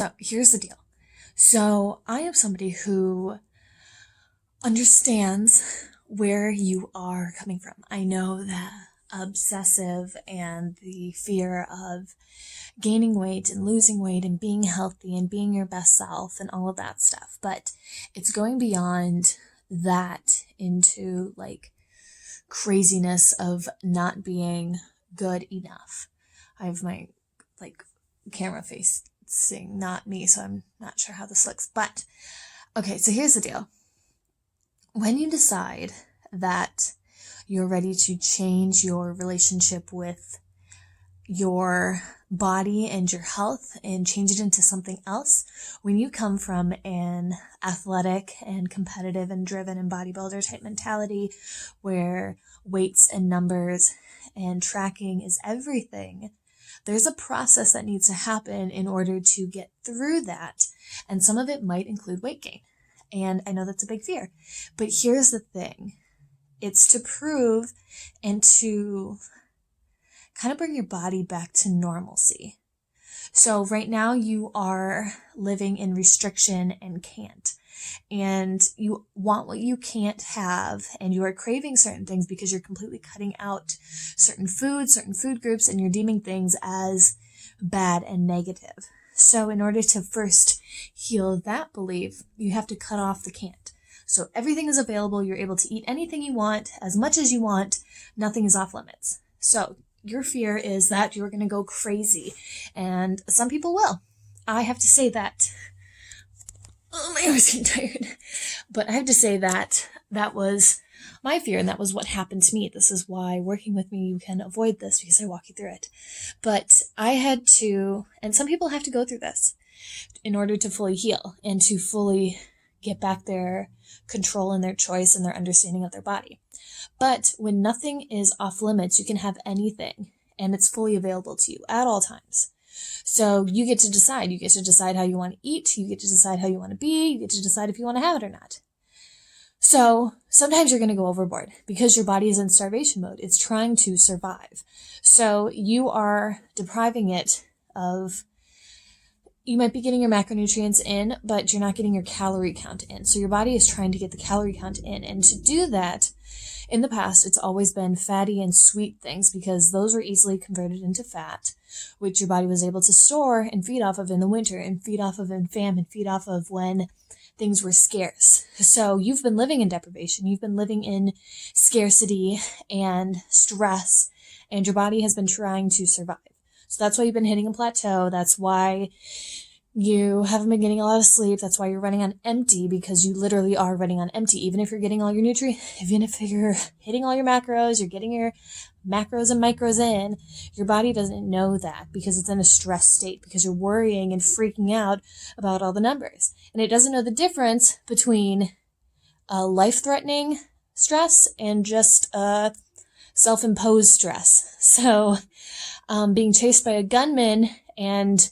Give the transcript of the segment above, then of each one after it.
So here's the deal. So I am somebody who understands where you are coming from. I know that obsessive and the fear of gaining weight and losing weight and being healthy and being your best self and all of that stuff. But it's going beyond that into like craziness of not being good enough. I have my like camera facing not me, so I'm not sure how this looks. But okay, so here's the deal. When you decide that you're ready to change your relationship with your body and your health and change it into something else, when you come from an athletic and competitive and driven and bodybuilder type mentality where weights and numbers and tracking is everything, there's a process that needs to happen in order to get through that. And some of it might include weight gain. And I know that's a big fear. But here's the thing. It's to prove and to kind of bring your body back to normalcy. So right now you are living in restriction and can't. And you want what you can't have, and you are craving certain things because you're completely cutting out certain foods, certain food groups, and you're deeming things as bad and negative. So in order to first heal that belief, you have to cut off the can't. So everything is available. You're able to eat anything you want, as much as you want. Nothing is off limits. So your fear is that you're going to go crazy, and some people will. I have to say that. Oh, my arm's getting tired. But I have to say that that was my fear, and that was what happened to me. This is why working with me, you can avoid this because I walk you through it. But I had to, and some people have to go through this in order to fully heal and to fully get back their control and their choice and their understanding of their body. But when nothing is off limits, you can have anything, and it's fully available to you at all times. So you get to decide. You get to decide how you want to eat. You get to decide how you want to be. You get to decide if you want to have it or not. So sometimes you're going to go overboard because your body is in starvation mode. It's trying to survive. So you are depriving it of, you might be getting your macronutrients in, but you're not getting your calorie count in. So your body is trying to get the calorie count in. And to do that, in the past, it's always been fatty and sweet things because those were easily converted into fat, which your body was able to store and feed off of in the winter and feed off of in famine, feed off of when things were scarce. So you've been living in deprivation. You've been living in scarcity and stress, and your body has been trying to survive. So that's why you've been hitting a plateau. That's why you haven't been getting a lot of sleep. That's why you're running on empty, because you literally are running on empty. Even if you're getting all your nutrients, even if you're hitting all your macros, you're getting your macros and micros in, your body doesn't know that because it's in a stress state, because you're worrying and freaking out about all the numbers. And it doesn't know the difference between life-threatening stress and just self-imposed stress. So being chased by a gunman and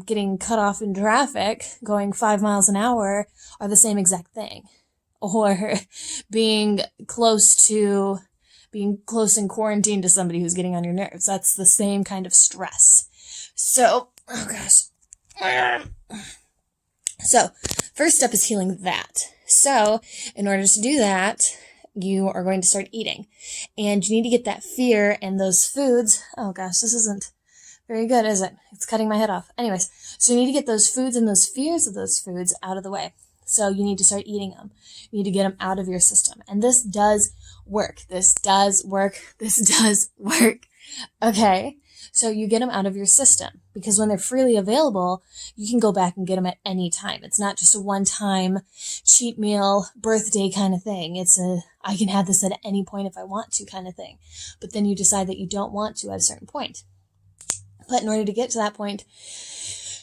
getting cut off in traffic going 5 miles an hour are the same exact thing. Or being close in quarantine to somebody who's getting on your nerves. That's the same kind of stress. So, oh gosh. So, first step is healing that. So, in order to do that, you are going to start eating. And you need to get that fear and those foods. Oh gosh, this isn't very good, is it? It's cutting my head off. Anyways, so you need to get those foods and those fears of those foods out of the way. So you need to start eating them. You need to get them out of your system. And this does work. This does work. This does work. Okay. So you get them out of your system, because when they're freely available, you can go back and get them at any time. It's not just a one-time cheat meal, birthday kind of thing. It's I can have this at any point if I want to kind of thing. But then you decide that you don't want to at a certain point. But in order to get to that point,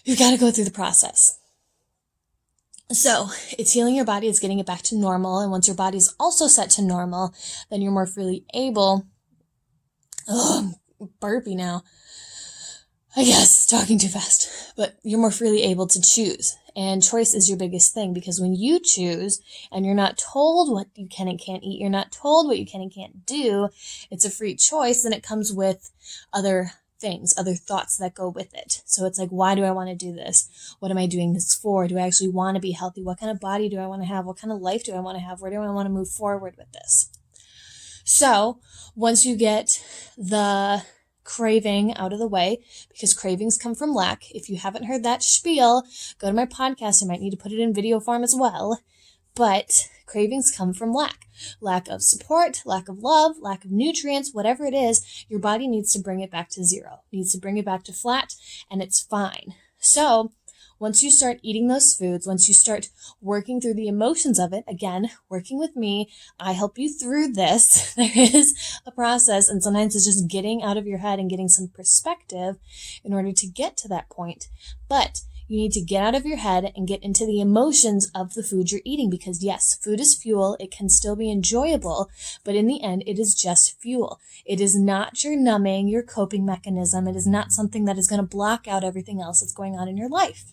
you've got to go through the process. So it's healing your body, it's getting it back to normal. And once your body is also set to normal, then you're more freely able. Oh, I'm burpy now. I guess, talking too fast. But you're more freely able to choose. And choice is your biggest thing, because when you choose and you're not told what you can and can't eat, you're not told what you can and can't do, it's a free choice, and it comes with other things, other thoughts that go with it. So it's like, why do I want to do this? What am I doing this for? Do I actually want to be healthy? What kind of body do I want to have? What kind of life do I want to have? Where do I want to move forward with this? So once you get the craving out of the way, because cravings come from lack. If you haven't heard that spiel, go to my podcast. I might need to put it in video form as well. But cravings come from lack. Lack of support, lack of love, lack of nutrients, whatever it is, your body needs to bring it back to zero, needs to bring it back to flat, and it's fine. So once you start eating those foods, once you start working through the emotions of it, again, working with me, I help you through this. There is a process, and sometimes it's just getting out of your head and getting some perspective in order to get to that point. But you need to get out of your head and get into the emotions of the food you're eating, because yes, food is fuel. It can still be enjoyable, but in the end, it is just fuel. It is not your numbing, your coping mechanism. It is not something that is going to block out everything else that's going on in your life.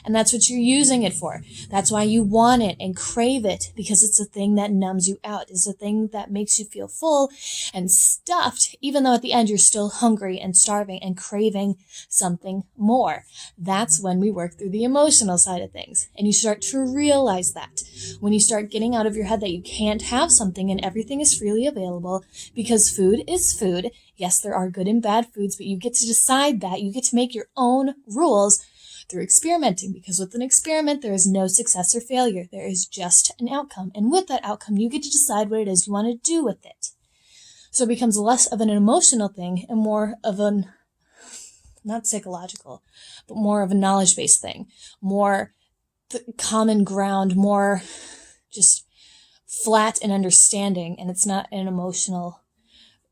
And that's what you're using it for. That's why you want it and crave it, because it's a thing that numbs you out. It's a thing that makes you feel full and stuffed, even though at the end you're still hungry and starving and craving something more. That's when we work through the emotional side of things. And you start to realize that when you start getting out of your head that you can't have something and everything is freely available, because food is food. Yes, there are good and bad foods, but you get to decide that. You get to make your own rules through experimenting, because with an experiment, there is no success or failure. There is just an outcome. And with that outcome, you get to decide what it is you want to do with it. So it becomes less of an emotional thing and more of an, not psychological, but more of a knowledge-based thing, more common ground, more just flat and understanding. And it's not an emotional,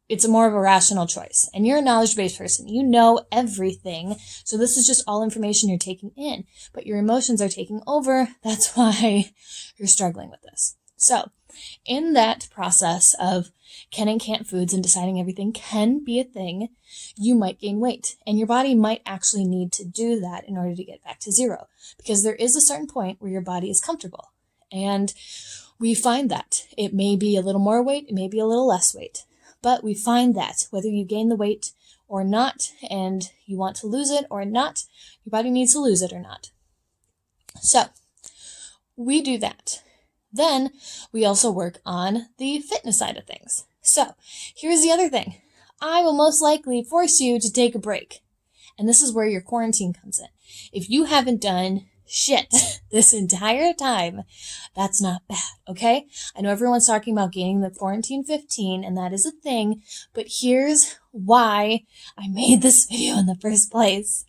it's more of a rational choice. And you're a knowledge-based person. You know everything. So this is just all information you're taking in. But your emotions are taking over. That's why you're struggling with this. So in that process of can and can't foods and deciding everything can be a thing, you might gain weight. And your body might actually need to do that in order to get back to zero. Because there is a certain point where your body is comfortable. And we find that. It may be a little more weight. It may be a little less weight. But we find that whether you gain the weight or not, and you want to lose it or not, your body needs to lose it or not. So we do that. Then we also work on the fitness side of things. So here's the other thing. I will most likely force you to take a break. And this is where your quarantine comes in. If you haven't done shit this entire time, that's not bad, okay? I know everyone's talking about gaining the quarantine 15, and that is a thing, but here's why I made this video in the first place.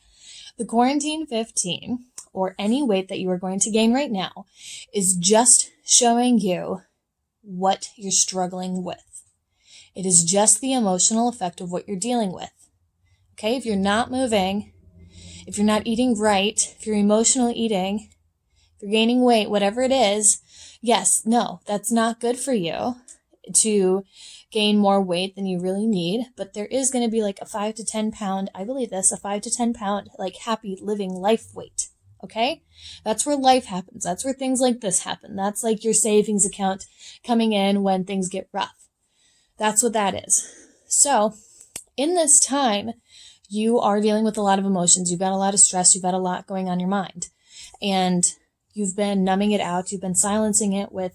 The quarantine 15, or any weight that you are going to gain right now, is just showing you what you're struggling with. It is just the emotional effect of what you're dealing with. Okay, if you're not moving, if you're not eating right, if you're emotional eating, if you're gaining weight, whatever it is, yes, no, that's not good for you to gain more weight than you really need. But there is going to be like a 5 to 10 pound, I believe this, a 5 to 10 pound, like happy living life weight. Okay? That's where life happens. That's where things like this happen. That's like your savings account coming in when things get rough. That's what that is. So in this time, you are dealing with a lot of emotions. You've got a lot of stress. You've got a lot going on in your mind. And you've been numbing it out. You've been silencing it with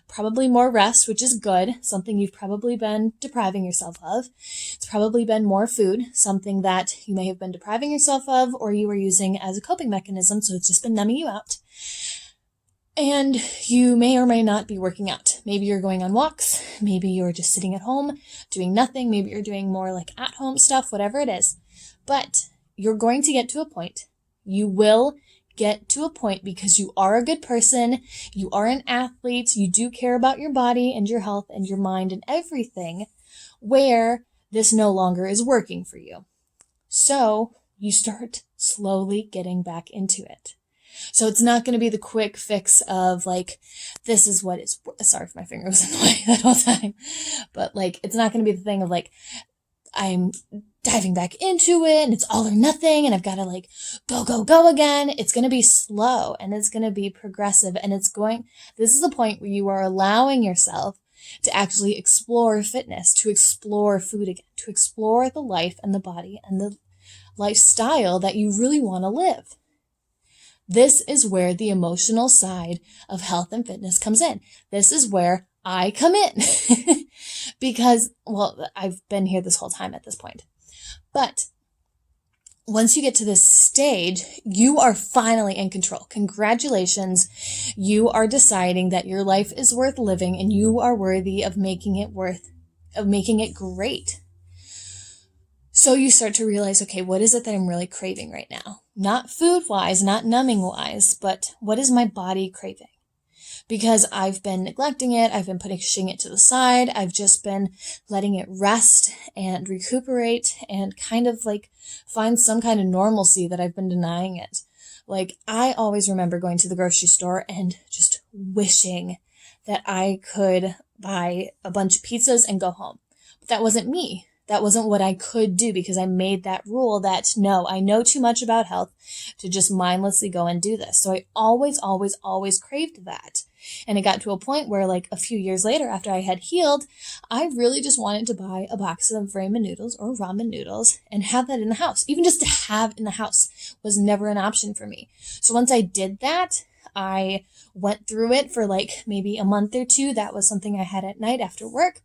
probably more rest, which is good. Something you've probably been depriving yourself of. It's probably been more food, something that you may have been depriving yourself of or you were using as a coping mechanism. So it's just been numbing you out. And you may or may not be working out. Maybe you're going on walks. Maybe you're just sitting at home doing nothing. Maybe you're doing more like at-home stuff, whatever it is. But you're going to get to a point. You will get to a point because you are a good person. You are an athlete. You do care about your body and your health and your mind and everything where this no longer is working for you. So you start slowly getting back into it. So it's not going to be the quick fix of like, this is what is, sorry if my finger was in the way that whole time, but like, it's not going to be the thing of like, I'm diving back into it and it's all or nothing and I've got to like go again. It's going to be slow and it's going to be progressive and this is the point where you are allowing yourself to actually explore fitness, to explore food again, to explore the life and the body and the lifestyle that you really want to live. This is where the emotional side of health and fitness comes in. This is where I come in because, well, I've been here this whole time at this point. But once you get to this stage, you are finally in control. Congratulations. You are deciding that your life is worth living and you are worthy of making it great. So you start to realize, okay, what is it that I'm really craving right now? Not food-wise, not numbing-wise, but what is my body craving? Because I've been neglecting it, I've been pushing it to the side, I've just been letting it rest and recuperate and kind of like find some kind of normalcy that I've been denying it. Like, I always remember going to the grocery store and just wishing that I could buy a bunch of pizzas and go home. But that wasn't me. That wasn't what I could do because I made that rule that, no, I know too much about health to just mindlessly go and do this. So I always craved that. And it got to a point where, like, a few years later, after I had healed, I really just wanted to buy a box of ramen noodles or ramen noodles and have that in the house. Even just to have in the house was never an option for me. So once I did that, I went through it for like maybe a month or two. That was something I had at night after work.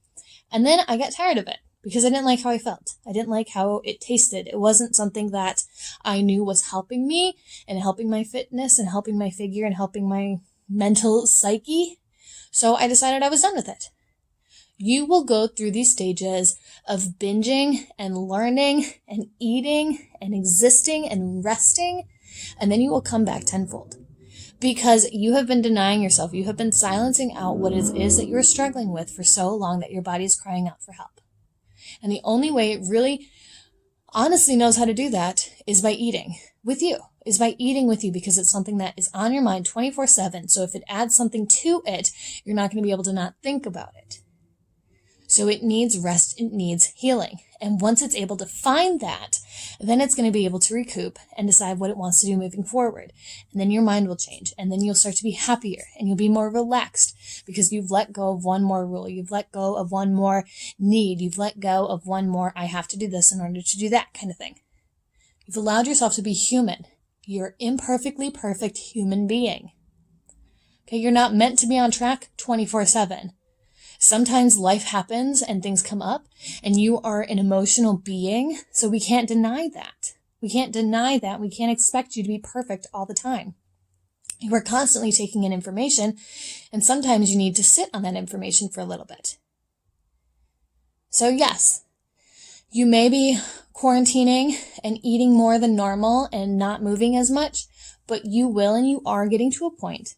And then I got tired of it because I didn't like how I felt. I didn't like how it tasted. It wasn't something that I knew was helping me and helping my fitness and helping my figure and helping my mental psyche. So I decided I was done with it. You will go through these stages of binging and learning and eating and existing and resting, and then you will come back tenfold because you have been denying yourself. You have been silencing out what it is that you're struggling with for so long that your body is crying out for help. And the only way it really honestly knows how to do that is by eating with you. Because it's something that is on your mind 24/7. So if it adds something to it, you're not going to be able to not think about it. So it needs rest, it needs healing. And once it's able to find that, then it's going to be able to recoup and decide what it wants to do moving forward. And then your mind will change. And then you'll start to be happier and you'll be more relaxed because you've let go of one more rule. You've let go of one more need. You've let go of one more, I have to do this in order to do that kind of thing. You've allowed yourself to be human. You're imperfectly perfect human being. Okay, you're not meant to be on track 24/7. Sometimes life happens and things come up and you are an emotional being. So we can't deny that. We can't expect you to be perfect all the time. You are constantly taking in information and sometimes you need to sit on that information for a little bit. So yes, you may be quarantining and eating more than normal and not moving as much, but you will and you are getting to a point,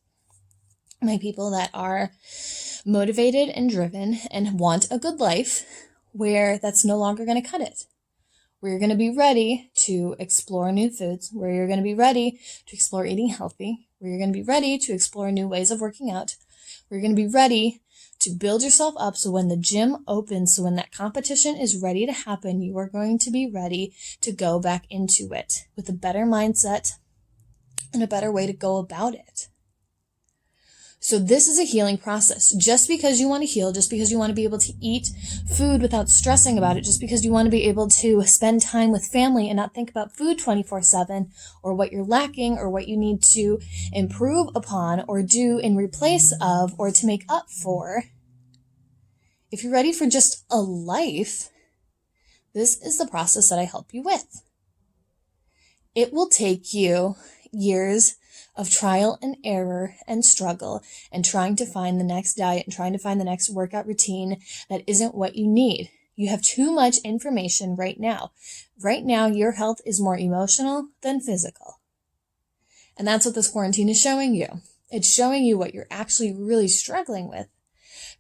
my people that are motivated and driven and want a good life, where that's no longer going to cut it. Where you're going to be ready to explore new foods, where you're going to be ready to explore eating healthy, where you're going to be ready to explore new ways of working out, where you're going to be ready to build yourself up so when the gym opens, so when that competition is ready to happen, you are going to be ready to go back into it with a better mindset and a better way to go about it. So this is a healing process. Just because you want to heal, just because you want to be able to eat food without stressing about it, just because you want to be able to spend time with family and not think about food 24/7 or what you're lacking or what you need to improve upon or do in replace of or to make up for. If you're ready for just a life, this is the process that I help you with. It will take you years of trial and error and struggle and trying to find the next diet and trying to find the next workout routine that isn't what you need. You have too much information right now. Right now, your health is more emotional than physical. And that's what this quarantine is showing you. It's showing you what you're actually really struggling with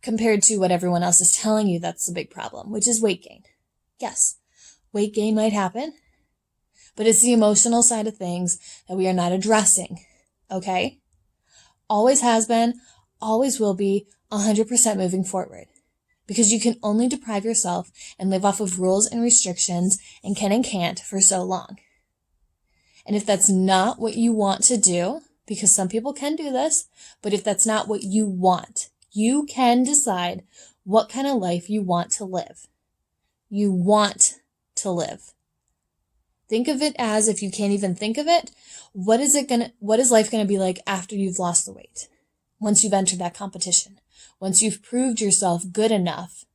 compared to what everyone else is telling you that's the big problem, which is weight gain. Yes, weight gain might happen, but it's the emotional side of things that we are not addressing. Okay? Always has been, always will be, 100% moving forward. Because you can only deprive yourself and live off of rules and restrictions and can and can't for so long. And if that's not what you want to do, because some people can do this, but if that's not what you want, You can decide what kind of life you want to live. You want to live. Think of it as, if you can't even think of it, what is life going to be like after you've lost the weight? Once you've entered that competition, once you've proved yourself good enough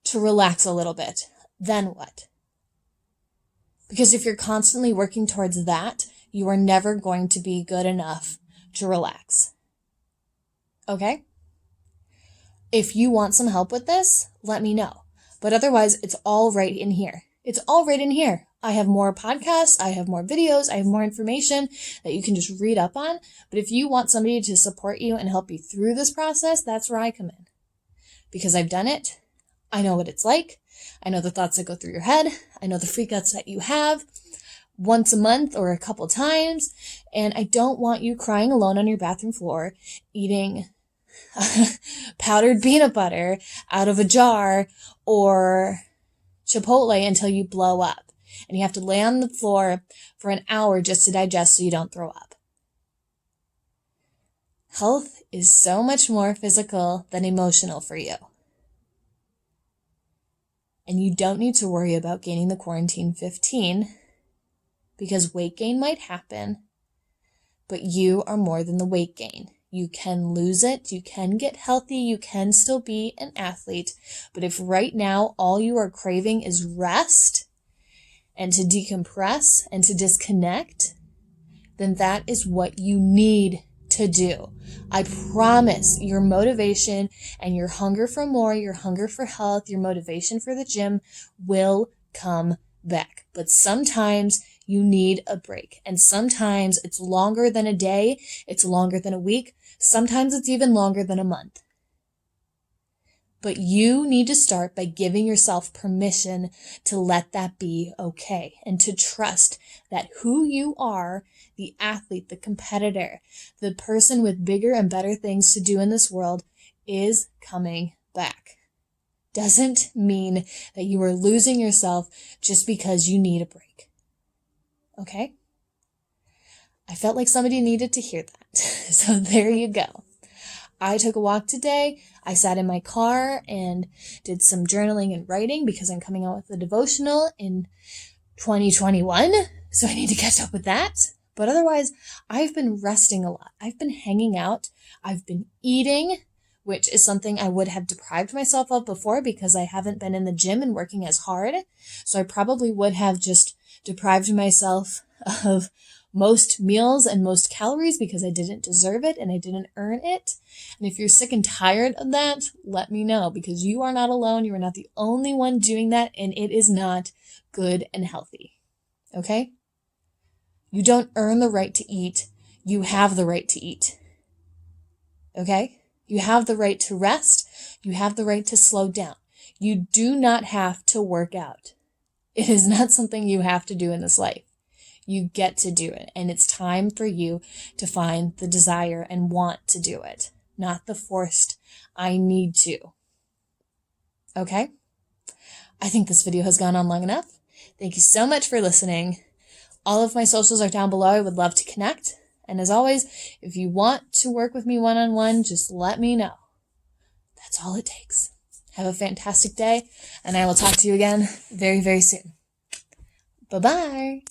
to relax a little bit, then what? Because if you're constantly working towards that, you are never going to be good enough to relax. Okay? If you want some help with this, let me know. But otherwise, it's all right in here. It's all right in here. I have more podcasts, I have more videos, I have more information that you can just read up on. But if you want somebody to support you and help you through this process, that's where I come in. Because I've done it. I know what it's like. I know the thoughts that go through your head. I know the freakouts that you have once a month or a couple times. And I don't want you crying alone on your bathroom floor, eating powdered peanut butter out of a jar or Chipotle until you blow up. And you have to lay on the floor for an hour just to digest so you don't throw up. Health is so much more physical than emotional for you. And you don't need to worry about gaining the quarantine 15 because weight gain might happen, but you are more than the weight gain. You can lose it, you can get healthy, you can still be an athlete, but if right now all you are craving is rest and to decompress and to disconnect, then that is what you need to do. I promise your motivation and your hunger for more, your hunger for health, your motivation for the gym will come back. But sometimes you need a break. And sometimes it's longer than a day. It's longer than a week. Sometimes it's even longer than a month. But you need to start by giving yourself permission to let that be okay and to trust that who you are, the athlete, the competitor, the person with bigger and better things to do in this world, is coming back. Doesn't mean that you are losing yourself just because you need a break. Okay? I felt like somebody needed to hear that. So there you go. I took a walk today. I sat in my car and did some journaling and writing because I'm coming out with a devotional in 2021. So I need to catch up with that. But otherwise, I've been resting a lot. I've been hanging out. I've been eating, which is something I would have deprived myself of before because I haven't been in the gym and working as hard. So I probably would have just deprived myself of most meals and most calories because I didn't deserve it and I didn't earn it. And if you're sick and tired of that, let me know because you are not alone. You are not the only one doing that and it is not good and healthy. Okay? You don't earn the right to eat. You have the right to eat. Okay? You have the right to rest. You have the right to slow down. You do not have to work out. It is not something you have to do in this life. You get to do it. And it's time for you to find the desire and want to do it, not the forced, I need to. Okay? I think this video has gone on long enough. Thank you so much for listening. All of my socials are down below. I would love to connect. And as always, if you want to work with me one-on-one, just let me know. That's all it takes. Have a fantastic day, and I will talk to you again very, very soon. Bye-bye.